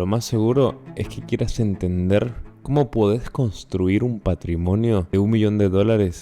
lo más seguro es que quieras entender cómo podés construir un patrimonio de $1 millón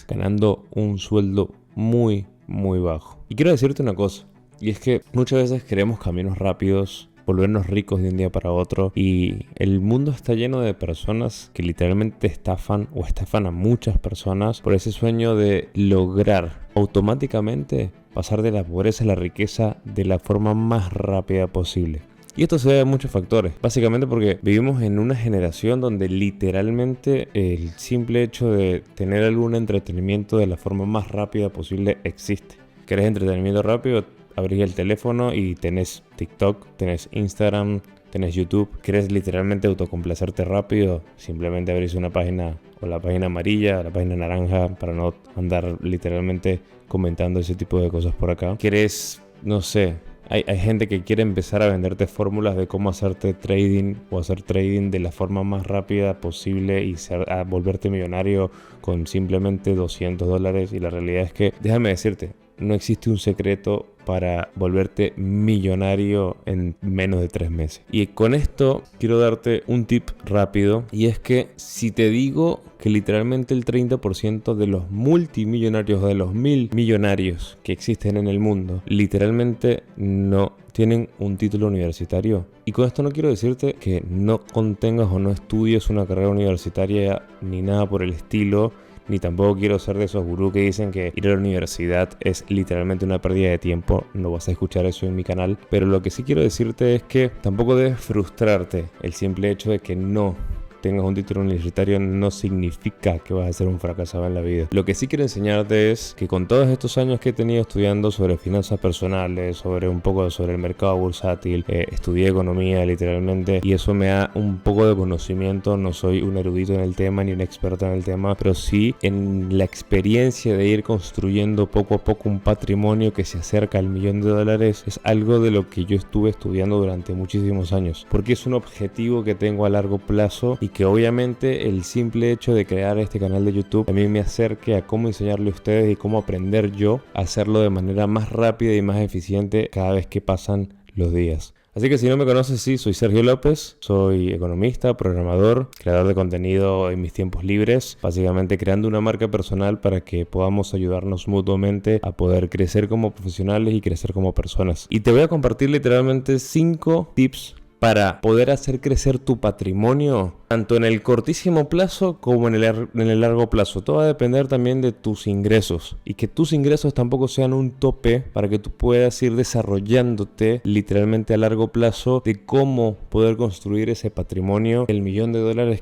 ganando un sueldo muy bajo. Y quiero decirte una cosa, y es que muchas veces queremos caminos rápidos, volvernos ricos de un día para otro, y el mundo está lleno de personas que literalmente estafan a muchas personas por ese sueño de lograr automáticamente pasar de la pobreza a la riqueza de la forma más rápida posible. Y esto se debe a muchos factores, básicamente porque vivimos en una generación donde literalmente el simple hecho de tener algún entretenimiento de la forma más rápida posible existe. ¿Querés entretenimiento rápido? Abrís el teléfono y tenés TikTok, tenés Instagram, tenés YouTube. ¿Querés literalmente autocomplacerte rápido? Simplemente abrís una página, o la página amarilla, o la página naranja, para no andar literalmente comentando ese tipo de cosas por acá. ¿Querés, no sé? Hay gente que quiere empezar a venderte fórmulas de cómo hacerte trading o hacer trading de la forma más rápida posible y a volverte millonario con simplemente $200. Y la realidad es que, déjame decirte, no existe un secreto para volverte millonario en menos de 3 meses. Y con esto quiero darte un tip rápido, y es que si te digo que literalmente el 30% de los multimillonarios, de los 1000 millonarios que existen en el mundo, literalmente no tienen un título universitario. Y con esto no quiero decirte que no contengas o no estudies una carrera universitaria ni nada por el estilo, ni tampoco quiero ser de esos gurús que dicen que ir a la universidad es literalmente una pérdida de tiempo. No vas a escuchar eso en mi canal. Pero lo que sí quiero decirte es que tampoco debes frustrarte. El simple hecho de que no tengas un título universitario no significa que vas a ser un fracasado en la vida. Lo que sí quiero enseñarte es que con todos estos años que he tenido estudiando sobre finanzas personales, sobre un poco sobre el mercado bursátil, estudié economía literalmente, y eso me da un poco de conocimiento. No soy un erudito en el tema ni un experto en el tema, pero sí en la experiencia de ir construyendo poco a poco un patrimonio que se acerca al $1 millón. Es algo de lo que yo estuve estudiando durante muchísimos años, porque es un objetivo que tengo a largo plazo, y que obviamente el simple hecho de crear este canal de YouTube también me acerque a cómo enseñarle a ustedes y cómo aprender yo a hacerlo de manera más rápida y más eficiente cada vez que pasan los días. Así que si no me conoces, sí, soy Sergio López, soy economista, programador, creador de contenido en mis tiempos libres, básicamente creando una marca personal para que podamos ayudarnos mutuamente a poder crecer como profesionales y crecer como personas. Y te voy a compartir literalmente 5 tips para poder hacer crecer tu patrimonio, tanto en el cortísimo plazo como en el largo plazo. Todo va a depender también de tus ingresos, y que tus ingresos tampoco sean un tope para que tú puedas ir desarrollándote literalmente a largo plazo de cómo poder construir ese patrimonio, el $1 millón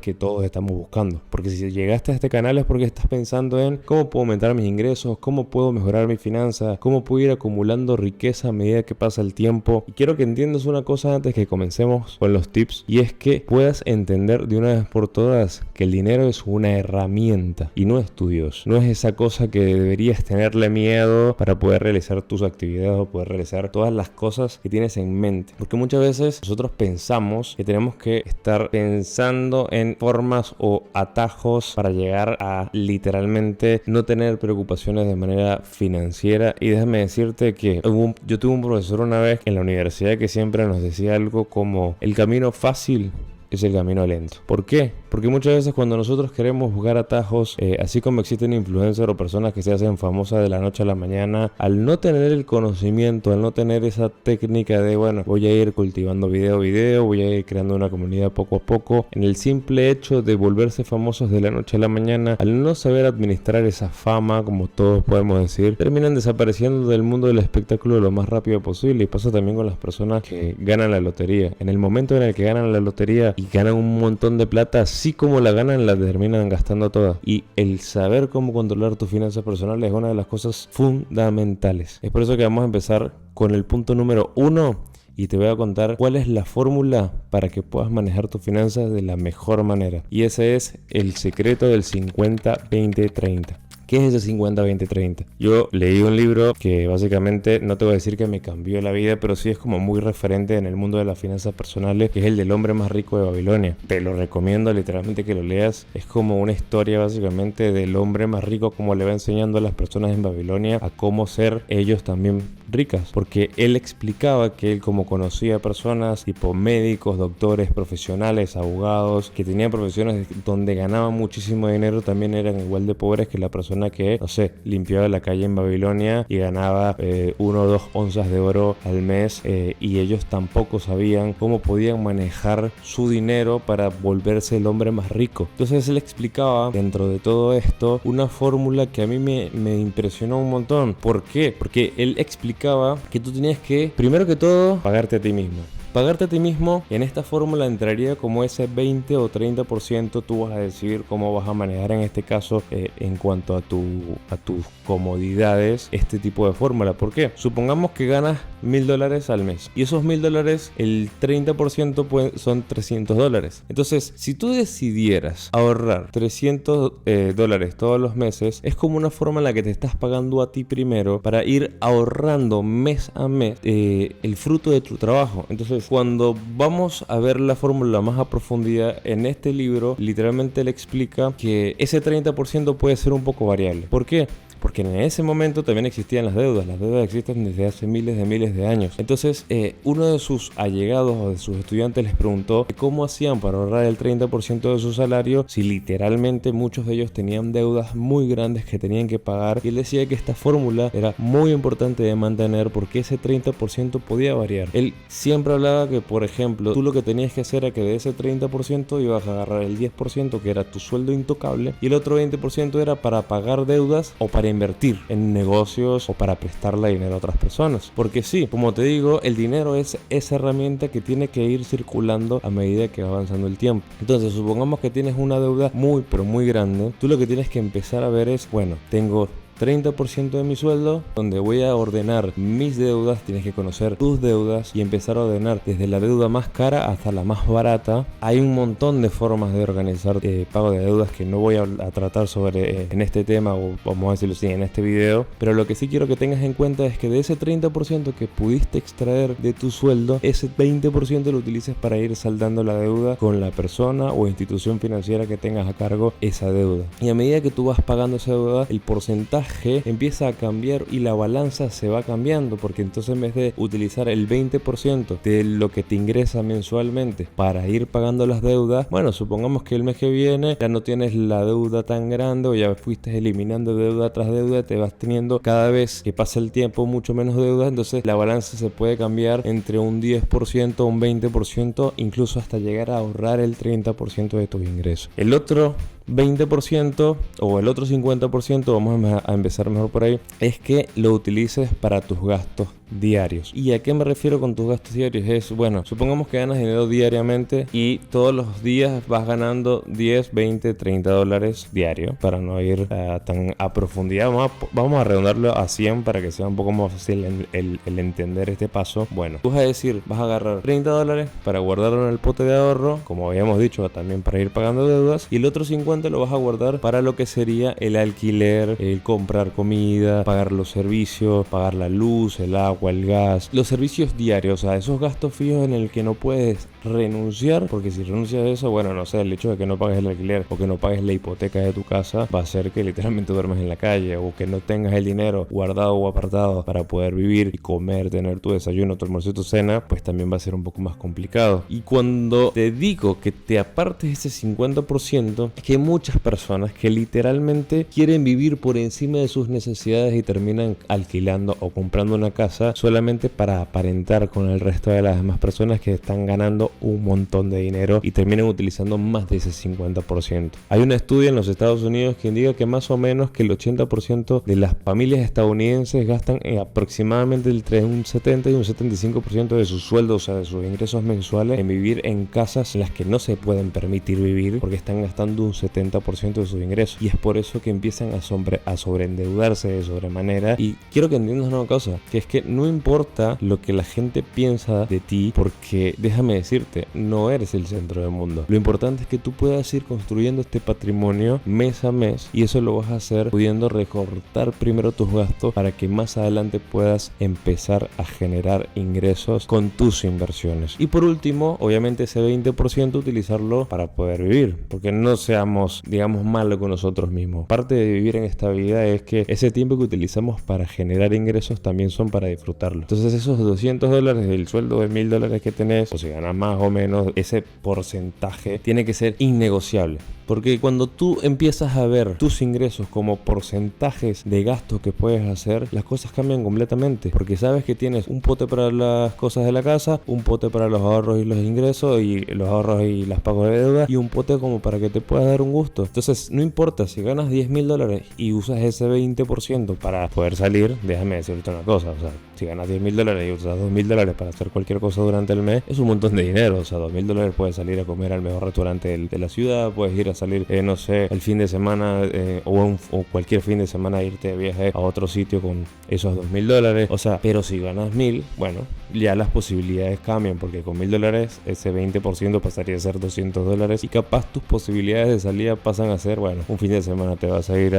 que todos estamos buscando. Porque si llegaste a este canal es porque estás pensando en cómo puedo aumentar mis ingresos, cómo puedo mejorar mis finanzas, cómo puedo ir acumulando riqueza a medida que pasa el tiempo. Y quiero que entiendas una cosa antes que comencemos con los tips, y es que puedas entender de una vez por todas que el dinero es una herramienta y no es tu Dios. No es esa cosa que deberías tenerle miedo para poder realizar tus actividades o poder realizar todas las cosas que tienes en mente, porque muchas veces nosotros pensamos que tenemos que estar pensando en formas o atajos para llegar a literalmente no tener preocupaciones de manera financiera. Y déjame decirte que yo tuve un profesor una vez en la universidad que siempre nos decía algo como: el camino fácil es el camino lento. ¿Por qué? Porque muchas veces cuando nosotros queremos buscar atajos, así como existen influencers o personas que se hacen famosas de la noche a la mañana, al no tener el conocimiento, al no tener esa técnica de, bueno, voy a ir cultivando video, voy a ir creando una comunidad poco a poco, en el simple hecho de volverse famosos de la noche a la mañana, al no saber administrar esa fama, como todos podemos decir, terminan desapareciendo del mundo del espectáculo lo más rápido posible. Y pasa también con las personas que ganan la lotería. En el momento en el que ganan la lotería y ganan un montón de plata, así como la ganan, la terminan gastando toda. Y el saber cómo controlar tus finanzas personales es una de las cosas fundamentales. Es por eso que vamos a empezar con el punto número 1, y te voy a contar cuál es la fórmula para que puedas manejar tus finanzas de la mejor manera. Y ese es el secreto del 50-20-30. ¿Qué es ese 50-20-30? Yo leí un libro que básicamente, no te voy a decir que me cambió la vida, pero sí es como muy referente en el mundo de las finanzas personales, que es el del hombre más rico de Babilonia. Te lo recomiendo literalmente que lo leas. Es como una historia básicamente del hombre más rico, como le va enseñando a las personas en Babilonia a cómo ser ellos también ricas, porque él explicaba que él, como conocía personas tipo médicos, doctores, profesionales, abogados, que tenían profesiones donde ganaban muchísimo dinero, también eran igual de pobres que la persona que, no sé, limpiaba la calle en Babilonia y ganaba 1 o 2 onzas de oro al mes, y ellos tampoco sabían cómo podían manejar su dinero para volverse el hombre más rico. Entonces él explicaba dentro de todo esto una fórmula que a mí me impresionó un montón. ¿Por qué? Porque él explicaba que tú tenías que, primero que todo, pagarte a ti mismo. Pagarte a ti mismo, en esta fórmula entraría como ese 20 o 30%. Tú vas a decidir cómo vas a manejar en este caso en cuanto a tus comodidades este tipo de fórmula. ¿Por qué? Supongamos que ganas $1,000 al mes y esos $1,000, el 30% son $300. Entonces, si tú decidieras ahorrar $300 todos los meses, es como una forma en la que te estás pagando a ti primero para ir ahorrando mes a mes el fruto de tu trabajo. Entonces, cuando vamos a ver la fórmula más a profundidad en este libro, literalmente le explica que ese 30% puede ser un poco variable. ¿Por qué? Porque en ese momento también existían las deudas. Las deudas existen desde hace miles de años. Entonces, uno de sus allegados o de sus estudiantes les preguntó cómo hacían para ahorrar el 30% de su salario si literalmente muchos de ellos tenían deudas muy grandes que tenían que pagar. Y él decía que esta fórmula era muy importante de mantener porque ese 30% podía variar. Él siempre hablaba que, por ejemplo, tú lo que tenías que hacer era que de ese 30% ibas a agarrar el 10% que era tu sueldo intocable y el otro 20% era para pagar deudas o para invertir en negocios o para prestarle dinero a otras personas. Porque sí, como te digo, el dinero es esa herramienta que tiene que ir circulando a medida que va avanzando el tiempo. Entonces, supongamos que tienes una deuda muy, pero muy grande. Tú lo que tienes que empezar a ver es, bueno, tengo 30% de mi sueldo, donde voy a ordenar mis deudas. Tienes que conocer tus deudas y empezar a ordenar desde la deuda más cara hasta la más barata. Hay un montón de formas de organizar pago de deudas que no voy a tratar sobre en este tema, o vamos a decirlo así, en este video. Pero lo que sí quiero que tengas en cuenta es que de ese 30% que pudiste extraer de tu sueldo, ese 20% lo utilices para ir saldando la deuda con la persona o institución financiera que tengas a cargo esa deuda. Y a medida que tú vas pagando esa deuda, el porcentaje empieza a cambiar y la balanza se va cambiando, porque entonces en vez de utilizar el 20% de lo que te ingresa mensualmente para ir pagando las deudas, bueno, supongamos que el mes que viene ya no tienes la deuda tan grande o ya fuiste eliminando deuda tras deuda, te vas teniendo cada vez que pasa el tiempo mucho menos deuda. Entonces la balanza se puede cambiar entre un 10%, un 20%, incluso hasta llegar a ahorrar el 30% de tus ingresos. El otro 20% o el otro 50%, vamos a empezar mejor por ahí, es que lo utilices para tus gastos diarios. ¿Y a qué me refiero con tus gastos diarios? Es, bueno, supongamos que ganas dinero diariamente y todos los días vas ganando 10, 20, 30 dólares diario, para no ir tan a profundidad. Vamos a redondarlo a 100 para que sea un poco más fácil el entender este paso. Bueno, tú vas a decir, vas a agarrar 30 dólares para guardarlo en el pote de ahorro, como habíamos dicho, también para ir pagando deudas, y el otro 50 lo vas a guardar para lo que sería el alquiler, el comprar comida, pagar los servicios, pagar la luz, el agua, el gas, los servicios diarios, o sea, esos gastos fijos en el que no puedes renunciar, porque si renuncias a eso, bueno, no sé, el hecho de que no pagues el alquiler o que no pagues la hipoteca de tu casa va a hacer que literalmente duermas en la calle, o que no tengas el dinero guardado o apartado para poder vivir y comer, tener tu desayuno, tu almuerzo y tu cena, pues también va a ser un poco más complicado. Y cuando te digo que te apartes ese 50%, es que hay muchas personas que literalmente quieren vivir por encima de sus necesidades y terminan alquilando o comprando una casa solamente para aparentar con el resto de las demás personas que están ganando un montón de dinero y terminan utilizando más de ese 50%. Hay un estudio en los Estados Unidos que indica que más o menos que el 80% de las familias estadounidenses gastan aproximadamente entre un 70 y un 75% de sus sueldos, o sea, de sus ingresos mensuales, en vivir en casas en las que no se pueden permitir vivir porque están gastando un 70% de sus ingresos. Y es por eso que empiezan a sobreendeudarse de sobremanera. Y quiero que entiendas una cosa, que es que no importa lo que la gente piensa de ti, porque déjame decirte decirte, no eres el centro del mundo. Lo importante es que tú puedas ir construyendo este patrimonio mes a mes, y eso lo vas a hacer pudiendo recortar primero tus gastos para que más adelante puedas empezar a generar ingresos con tus inversiones. Y por último, obviamente ese 20% utilizarlo para poder vivir, porque no seamos, digamos, malos con nosotros mismos. Parte de vivir en esta vida es que ese tiempo que utilizamos para generar ingresos también son para disfrutarlo. Entonces esos $200 del sueldo de $1000 que tenés, o si ganas más o menos, ese porcentaje tiene que ser innegociable. Porque cuando tú empiezas a ver tus ingresos como porcentajes de gastos que puedes hacer, las cosas cambian completamente. Porque sabes que tienes un pote para las cosas de la casa, un pote para los ahorros y los ingresos, y los ahorros y las pagos de deuda, y un pote como para que te puedas dar un gusto. Entonces, no importa si ganas $10,000 y usas ese 20% para poder salir, déjame decirte una cosa, o sea, si ganas $10,000 y usas $2,000 para hacer cualquier cosa durante el mes, es un montón de dinero. O sea, $2,000 puedes salir a comer al mejor restaurante de la ciudad, puedes ir a salir, no sé, el fin de semana o cualquier fin de semana irte de viaje a otro sitio con esos $2,000. O sea, pero si ganas 1,000, bueno, ya las posibilidades cambian, porque con $1,000 ese 20% pasaría a ser $200, y capaz tus posibilidades de salida pasan a ser, bueno, un fin de semana te vas a ir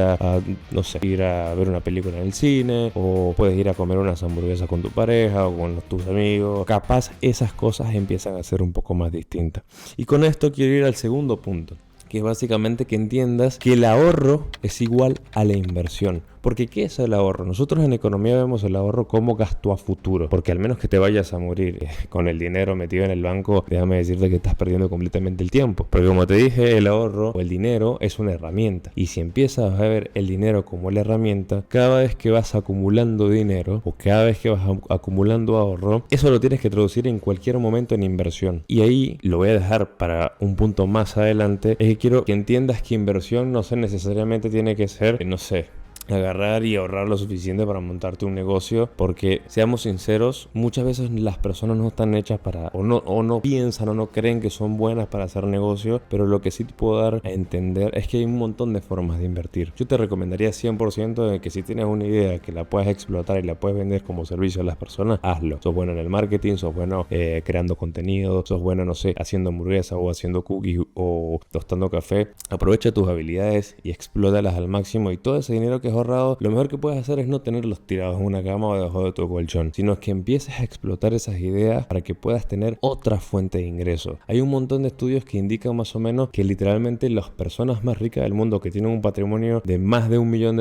no sé, ir a ver una película en el cine, o puedes ir a comer unas hamburguesas con tu pareja o con tus amigos. Capaz esas cosas empiezan a ser un poco más distintas. Y con esto quiero ir al segundo punto, que es básicamente que entiendas que el ahorro es igual a la inversión. Porque ¿qué es el ahorro? Nosotros en economía vemos el ahorro como gasto a futuro, porque al menos que te vayas a morir con el dinero metido en el banco, déjame decirte que estás perdiendo completamente el tiempo. Porque como te dije, el ahorro o el dinero es una herramienta, y si empiezas a ver el dinero como la herramienta, cada vez que vas acumulando dinero o cada vez que vas acumulando ahorro, eso lo tienes que traducir en cualquier momento en inversión. Y ahí lo voy a dejar para un punto más adelante. Es que quiero que entiendas que inversión no necesariamente tiene que ser, no sé, agarrar y ahorrar lo suficiente para montarte un negocio, porque seamos sinceros, muchas veces las personas no están hechas para, o no piensan o no creen que son buenas para hacer negocio. Pero lo que sí te puedo dar a entender es que hay un montón de formas de invertir. Yo te recomendaría 100% de que si tienes una idea que la puedes explotar y la puedes vender como servicio a las personas, hazlo. Sos bueno en el marketing, sos bueno creando contenido, sos bueno, no sé, haciendo hamburguesas o haciendo cookies o tostando café. Aprovecha tus habilidades y explótalas al máximo, y todo ese dinero que ahorrado, lo mejor que puedes hacer es no tenerlos tirados en una cama o debajo de tu colchón, sino que empieces a explotar esas ideas para que puedas tener otra fuente de ingreso. Hay un montón de estudios que indican más o menos que literalmente las personas más ricas del mundo, que tienen un patrimonio de más de $1 millón,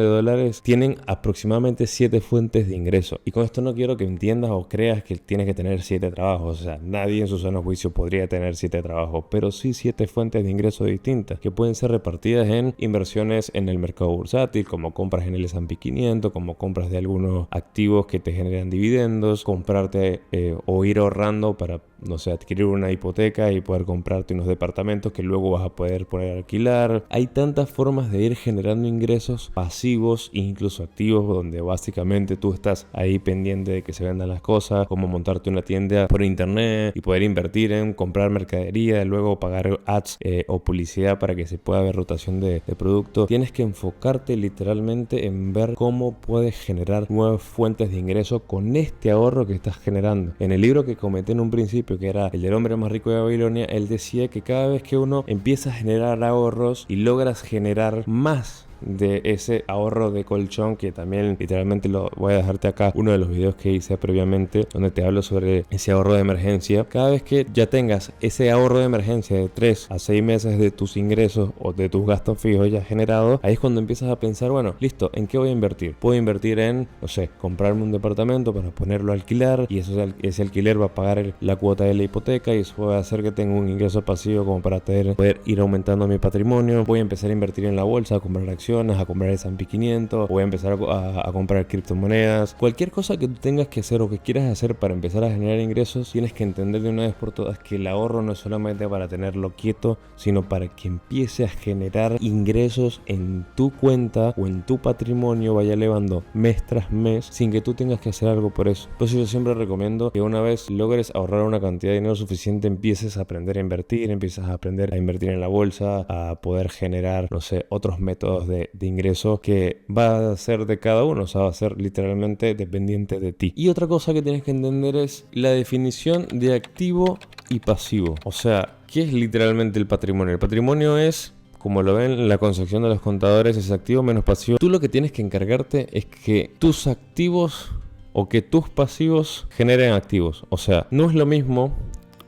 tienen aproximadamente 7 fuentes de ingreso. Y con esto no quiero que entiendas o creas que tienes que tener 7 trabajos. O sea, nadie en su sano juicio podría tener 7 trabajos, pero sí 7 fuentes de ingreso distintas, que pueden ser repartidas en inversiones en el mercado bursátil, como compras en el S&P 500, como compras de algunos activos que te generan dividendos, comprarte o ir ahorrando para, no sé, adquirir una hipoteca y poder comprarte unos departamentos que luego vas a poder poner a alquilar. Hay tantas formas de ir generando ingresos pasivos e incluso activos, donde básicamente tú estás ahí pendiente de que se vendan las cosas, como montarte una tienda por internet y poder invertir en comprar mercadería y luego pagar ads o publicidad para que se pueda ver rotación de productos. Tienes que enfocarte literalmente en ver cómo puedes generar nuevas fuentes de ingreso con este ahorro que estás generando. En el libro que comenté en un principio, que era el del hombre más rico de Babilonia, él decía que cada vez que uno empieza a generar ahorros y logras generar más de ese ahorro de colchón, que también literalmente lo voy a dejarte acá, uno de los videos que hice previamente donde te hablo sobre ese ahorro de emergencia. Cada vez que ya tengas ese ahorro de emergencia de 3 a 6 meses de tus ingresos o de tus gastos fijos ya generados, ahí es cuando empiezas a pensar, bueno, listo, ¿en qué voy a invertir? Puedo invertir en, no sé, comprarme un departamento para ponerlo a alquilar, y ese alquiler va a pagar la cuota de la hipoteca, y eso va a hacer que tenga un ingreso pasivo como para poder ir aumentando mi patrimonio. Voy a empezar a invertir en la bolsa, a comprar acciones, a comprar el S&P 500, voy a empezar a comprar criptomonedas. Cualquier cosa que tú tengas que hacer o que quieras hacer para empezar a generar ingresos, tienes que entender de una vez por todas que el ahorro no es solamente para tenerlo quieto, sino para que empiece a generar ingresos en tu cuenta o en tu patrimonio, vaya elevando mes tras mes sin que tú tengas que hacer algo por eso. Por eso yo siempre recomiendo que una vez logres ahorrar una cantidad de dinero suficiente, empieces a aprender a invertir, empiezas a aprender a invertir en la bolsa, a poder generar, no sé, otros métodos de de ingreso que va a ser de cada uno, o sea, va a ser literalmente dependiente de ti. Y otra cosa que tienes que entender es la definición de activo y pasivo. O sea, ¿qué es literalmente el patrimonio? El patrimonio es, como lo ven en la concepción de los contadores, es activo menos pasivo. Tú lo que tienes que encargarte es que tus activos o que tus pasivos generen activos. O sea, no es lo mismo,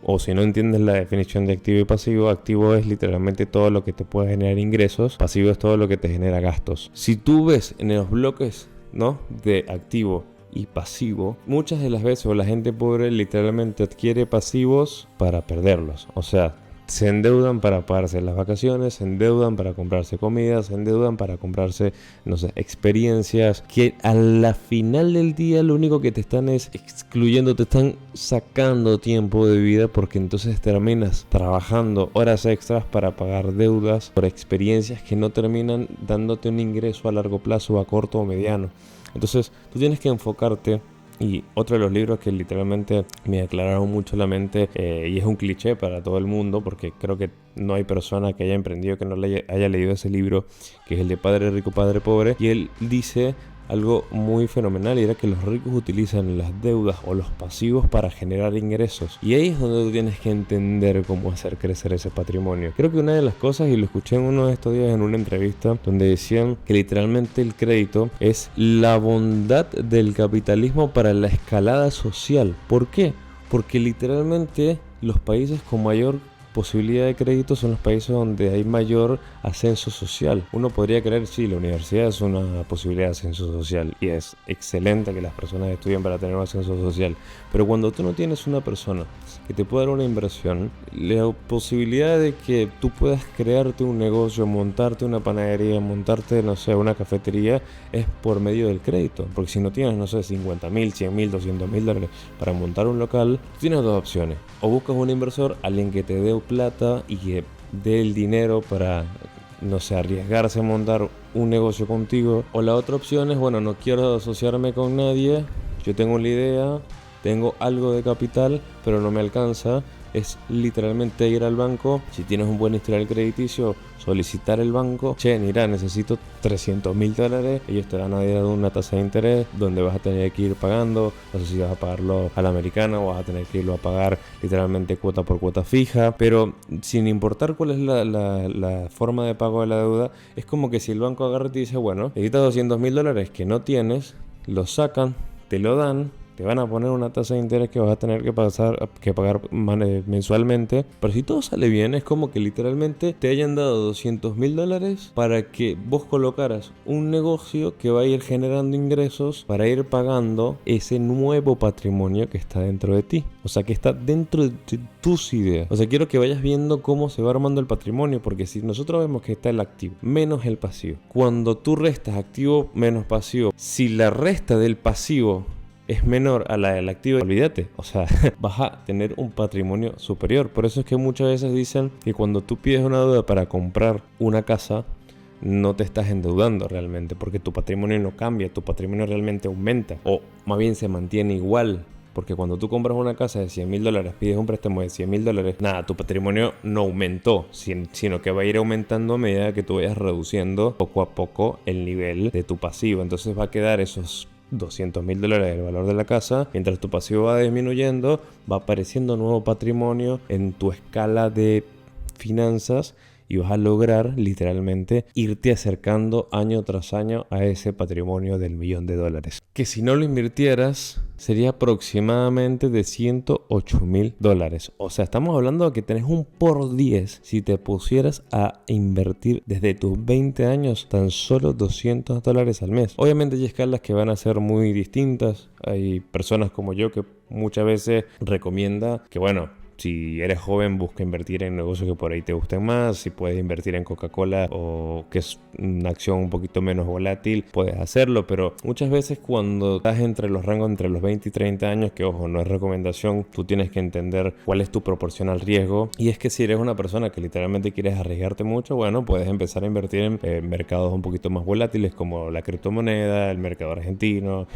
o si no entiendes la definición de activo y pasivo, activo es literalmente todo lo que te puede generar ingresos, pasivo es todo lo que te genera gastos. Si tú ves en los bloques, ¿no?, de activo y pasivo, muchas de las veces o la gente pobre literalmente adquiere pasivos para perderlos. O sea, se endeudan para pagarse las vacaciones, se endeudan para comprarse comida, se endeudan para comprarse, no sé, experiencias que a la final del día lo único que te están es excluyendo, te están sacando tiempo de vida, porque entonces terminas trabajando horas extras para pagar deudas por experiencias que no terminan dándote un ingreso a largo plazo, a corto o mediano. Entonces tú tienes que enfocarte. Y otro de los libros que literalmente me aclararon mucho la mente, y es un cliché para todo el mundo, porque creo que no hay persona que haya emprendido que no haya leído ese libro, que es el de Padre Rico, Padre Pobre. Y él dice algo muy fenomenal, y era que los ricos utilizan las deudas o los pasivos para generar ingresos. Y ahí es donde tú tienes que entender cómo hacer crecer ese patrimonio. Creo que una de las cosas, y lo escuché en uno de estos días en una entrevista, donde decían que literalmente el crédito es la bondad del capitalismo para la escalada social. ¿Por qué? Porque literalmente los países con mayor posibilidad de crédito son los países donde hay mayor ascenso social. Uno podría creer, sí, la universidad es una posibilidad de ascenso social y es excelente que las personas estudien para tener un ascenso social, pero cuando tú no tienes una persona que te pueda dar una inversión, la posibilidad de que tú puedas crearte un negocio, montarte una panadería, montarte, no sé, una cafetería, es por medio del crédito. Porque si no tienes, no sé, 50,000, 100,000, 200,000 dólares para montar un local, tienes dos opciones: o buscas un inversor, alguien que te dé plata y que dé el dinero para, no sé, arriesgarse a montar un negocio contigo, o la otra opción es, bueno, no quiero asociarme con nadie, yo tengo la idea, tengo algo de capital, pero no me alcanza. Es literalmente ir al banco, si tienes un buen historial crediticio, solicitar el banco: che, mira, necesito 300,000 dólares. Ellos te van a dar una tasa de interés donde vas a tener que ir pagando. No sé si vas a pagarlo a la americana o vas a tener que irlo a pagar literalmente cuota por cuota fija, pero sin importar cuál es la forma de pago de la deuda, es como que si el banco agarra y te dice, bueno, necesitas 200,000 dólares que no tienes, lo sacan, te lo dan, te van a poner una tasa de interés que vas a tener que pagar mensualmente. Pero si todo sale bien, es como que literalmente te hayan dado 200,000 dólares para que vos colocaras un negocio que va a ir generando ingresos para ir pagando ese nuevo patrimonio que está dentro de ti. O sea, que está dentro de tus ideas. O sea, quiero que vayas viendo cómo se va armando el patrimonio, porque si nosotros vemos que está el activo menos el pasivo, cuando tú restas activo menos pasivo, si la resta del pasivo es menor a la del activo, olvídate, o sea, vas a tener un patrimonio superior. Por eso es que muchas veces dicen que cuando tú pides una deuda para comprar una casa, no te estás endeudando realmente, porque tu patrimonio no cambia, tu patrimonio realmente aumenta, o más bien se mantiene igual. Porque cuando tú compras una casa de 100,000 dólares, pides un préstamo de 100,000 dólares, nada, tu patrimonio no aumentó, sino que va a ir aumentando a medida que tú vayas reduciendo poco a poco el nivel de tu pasivo. Entonces va a quedar esos 200,000 dólares del valor de la casa. Mientras tu pasivo va disminuyendo, va apareciendo nuevo patrimonio en tu escala de finanzas, y vas a lograr literalmente irte acercando año tras año a ese patrimonio del $1,000,000, que si no lo invirtieras sería aproximadamente de 108,000 dólares. O sea, estamos hablando de que tenés un por 10 si te pusieras a invertir desde tus 20 años tan solo 200 dólares al mes. Obviamente hay escalas que van a ser muy distintas. Hay personas como yo que muchas veces recomienda que, bueno, si eres joven, busca invertir en negocios que por ahí te gusten más. Si puedes invertir en Coca-Cola, o que es una acción un poquito menos volátil, puedes hacerlo. Pero muchas veces cuando estás entre los rangos entre los 20 y 30 años, que ojo, no es recomendación, tú tienes que entender cuál es tu proporción al riesgo. Y es que si eres una persona que literalmente quieres arriesgarte mucho, bueno, puedes empezar a invertir en mercados un poquito más volátiles como la criptomoneda, el mercado argentino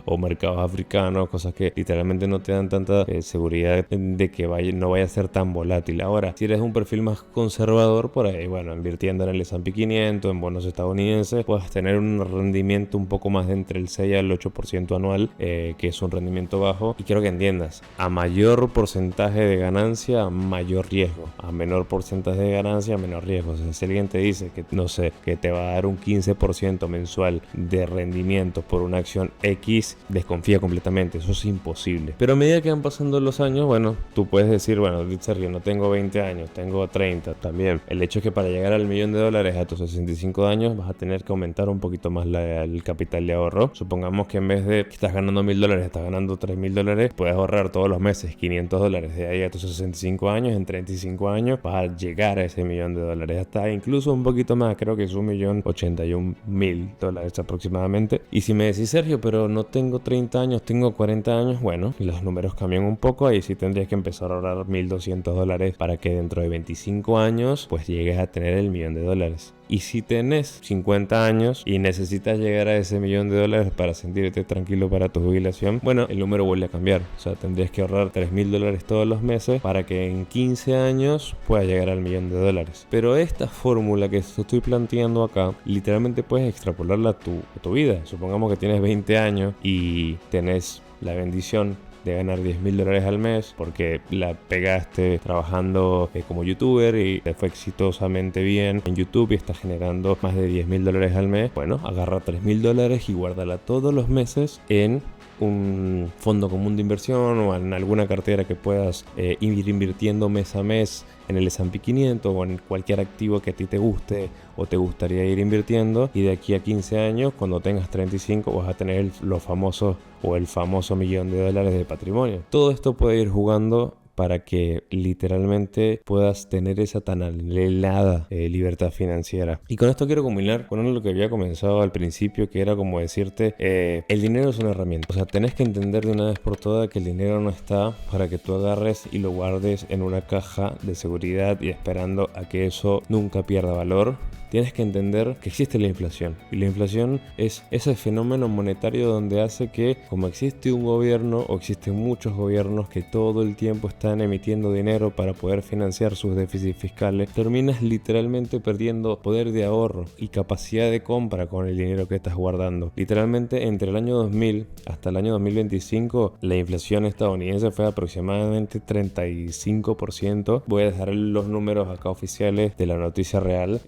o mercados africanos, cosas que literalmente no te dan tanta seguridad de que va no vaya a ser tan volátil. Ahora, si eres un perfil más conservador, por ahí, bueno, invirtiendo en el S&P 500, en bonos estadounidenses, puedes tener un rendimiento un poco más de entre el 6 al 8% anual, que es un rendimiento bajo. Y quiero que entiendas, a mayor porcentaje de ganancia, mayor riesgo. A menor porcentaje de ganancia, menor riesgo. O sea, si alguien te dice que, no sé, que te va a dar un 15% mensual de rendimiento por una acción X, desconfía completamente. Eso es imposible. Pero a medida que van pasando los años, bueno, tú puedes decir, bueno, Sergio, no tengo 20 años, tengo 30 también. El hecho es que para llegar al $1.000.000 a tus 65 años vas a tener que aumentar un poquito más el capital de ahorro. Supongamos que en vez de que estás ganando $1.000, estás ganando $3.000, puedes ahorrar todos los meses $500 de ahí a tus 65 años. En 35 años vas a llegar a ese $1.000.000, hasta incluso un poquito más, creo que es $1.081.000 aproximadamente. Y si me decís, Sergio, pero no tengo 30 años, tengo 40 años, bueno, los números cambian un poco. Ahí sí tendrías que empezar a ahorrar $1.200 para que dentro de 25 años pues llegues a tener el $1.000.000. Y si tenés 50 años y necesitas llegar a ese $1.000.000 para sentirte tranquilo para tu jubilación, bueno, el número vuelve a cambiar. O sea, tendrías que ahorrar $3.000 todos los meses para que en 15 años puedas llegar al $1.000.000. Pero esta fórmula que te estoy planteando acá, literalmente puedes extrapolarla a tu vida. Supongamos que tienes 20 años y tenés la bendición de ganar $10.000 al mes porque la pegaste trabajando como youtuber y te fue exitosamente bien en YouTube y estás generando más de $10.000 al mes. Bueno, agarra $3.000 y guárdala todos los meses en un fondo común de inversión o en alguna cartera que puedas ir invirtiendo mes a mes en el S&P 500 o en cualquier activo que a ti te guste o te gustaría ir invirtiendo, y de aquí a 15 años, cuando tengas 35, vas a tener el famoso $1.000.000 de patrimonio. Todo esto puede ir jugando para que literalmente puedas tener esa tan anhelada libertad financiera. Y con esto quiero combinar con lo que había comenzado al principio, que era como decirte, el dinero es una herramienta. O sea, tenés que entender de una vez por todas que el dinero no está para que tú agarres y lo guardes en una caja de seguridad y esperando a que eso nunca pierda valor. Tienes que entender que existe la inflación, y la inflación es ese fenómeno monetario donde hace que, como existe un gobierno o existen muchos gobiernos que todo el tiempo están emitiendo dinero para poder financiar sus déficits fiscales, terminas literalmente perdiendo poder de ahorro y capacidad de compra con el dinero que estás guardando. Literalmente entre el año 2000 hasta el año 2025 la inflación estadounidense fue aproximadamente 35%. Voy a dejar los números acá oficiales de la noticia real,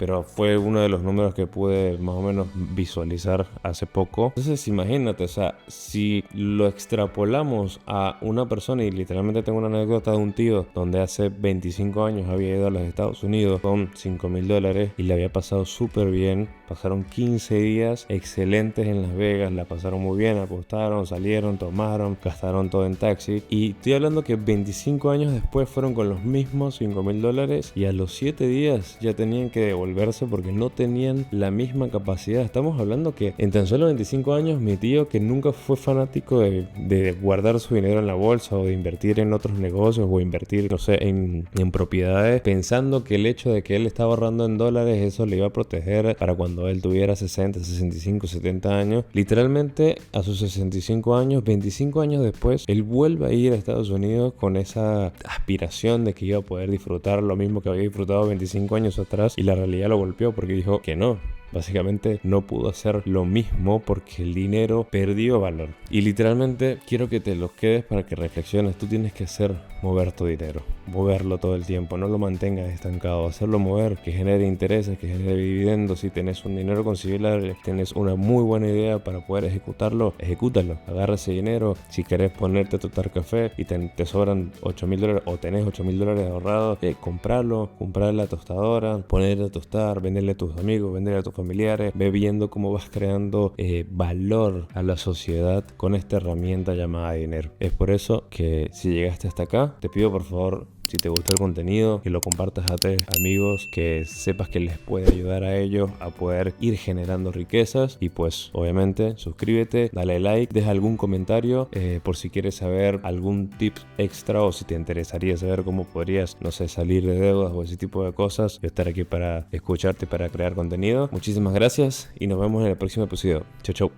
pero fue uno de los números que pude más o menos visualizar hace poco. Entonces imagínate, o sea, si lo extrapolamos a una persona, y literalmente tengo una anécdota de un tío donde hace 25 años había ido a los Estados Unidos con $5.000 y le había pasado súper bien. Pasaron 15 días excelentes en Las Vegas, la pasaron muy bien, apostaron, salieron, tomaron, gastaron todo en taxi. Y estoy hablando que 25 años después fueron con los mismos $5.000 y a los 7 días ya tenían que devolverse porque no tenían la misma capacidad. Estamos hablando que en tan solo 25 años mi tío, que nunca fue fanático de guardar su dinero en la bolsa o de invertir en otros negocios o invertir, no sé, en propiedades, pensando que el hecho de que él estaba ahorrando en dólares, eso le iba a proteger para cuando él tuviera 60, 65, 70 años. Literalmente a sus 65 años, 25 años después, él vuelve a ir a Estados Unidos con esa aspiración de que iba a poder disfrutar lo mismo que había disfrutado 25 años atrás, y la realidad lo golpeó porque dijo que no. Básicamente no pudo hacer lo mismo porque el dinero perdió valor. Y literalmente quiero que te los quedes para que reflexiones. Tú tienes que hacer mover tu dinero, moverlo todo el tiempo, no lo mantengas estancado, hacerlo mover, que genere intereses, que genere dividendos. Si tenés un dinero considerable, tienes una muy buena idea para poder ejecutarlo, ejecútalo, agarra ese dinero. Si querés ponerte a totar café y te sobran $8.000 o tenés $8.000 ahorrados, comprarle la tostadora, ponerle a tostar, venderle a tus amigos, venderle a tus familiares. Ve viendo cómo vas creando valor a la sociedad con esta herramienta llamada dinero. Es por eso que si llegaste hasta acá, te pido por favor, si te gustó el contenido, que lo compartas a 3 amigos que sepas que les puede ayudar a ellos a poder ir generando riquezas. Y pues obviamente suscríbete, dale like, deja algún comentario por si quieres saber algún tip extra o si te interesaría saber cómo podrías, no sé, salir de deudas o ese tipo de cosas. Yo estaré aquí para escucharte, para crear contenido. Muchísimas gracias y nos vemos en el próximo episodio. Chau, chau.